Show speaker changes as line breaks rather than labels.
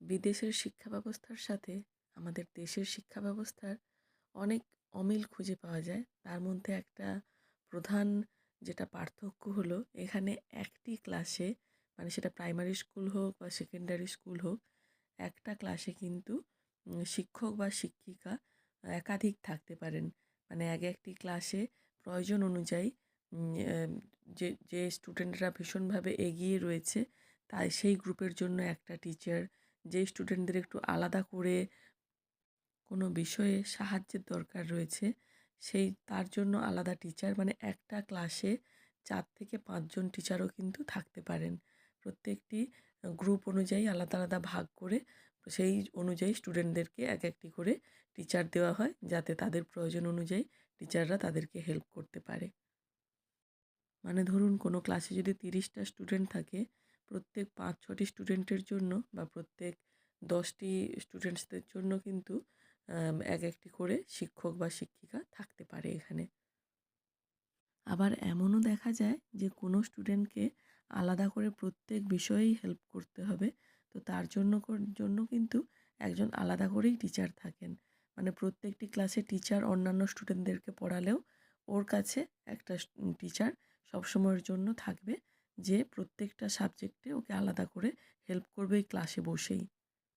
বিদেশের শিক্ষা ব্যবস্থার সাথে আমাদের দেশের শিক্ষা ব্যবস্থার অনেক অমিল খুঁজে পাওয়া যায়। তার মধ্যে একটা প্রধান যেটা পার্থক্য হলো, এখানে একটি ক্লাসে মানে সেটা প্রাইমারি স্কুল হোক বা সেকেন্ডারি স্কুল হোক, একটা ক্লাসে কিন্তু শিক্ষক বা শিক্ষিকা একাধিক থাকতে পারেন। মানে একটি ক্লাসে প্রয়োজন অনুযায়ী উম, আহ, যে যে স্টুডেন্টরা ভীষণভাবে এগিয়ে রয়েছে তাই সেই গ্রুপের জন্য একটা টিচার, যে স্টুডেন্টদের একটু আলাদা করে কোনো বিষয়ে সাহায্যের দরকার রয়েছে তার জন্য আলাদা টিচার, মানে একটা ক্লাসে 4 থেকে 5 জন টিচারও কিন্তু থাকতে পারেন। প্রত্যেকটি গ্রুপ অনুযায়ী আলাদা আলাদা ভাগ করে সেই অনুযায়ী স্টুডেন্টদেরকে একটি করে টিচার দেওয়া হয়, যাতে তাদের প্রয়োজন অনুযায়ী টিচাররা তাদেরকে হেল্প করতে পারে। মানে ধরুন কোনো ক্লাসে যদি 30টা স্টুডেন্ট থাকে, প্রত্যেক 5-6টি স্টুডেন্টের জন্য বা প্রত্যেক 10টি স্টুডেন্টসদের জন্য কিন্তু একটি করে শিক্ষক বা শিক্ষিকা থাকতে পারে এখানে। আবার এমনও দেখা যায় যে কোনো স্টুডেন্টকে আলাদা করে প্রত্যেক বিষয়েই হেল্প করতে হবে, তো তার জন্য কিন্তু একজন আলাদা করেই টিচার থাকেন। মানে প্রত্যেকটি ক্লাসে টিচার অন্যান্য স্টুডেন্টদেরকে পড়ালেও ওর কাছে একটা টিচার সবসময়ের জন্য থাকবে, যে প্রত্যেকটা সাবজেক্টে ওকে আলাদা করে হেল্প করবে এই ক্লাসে বসেই।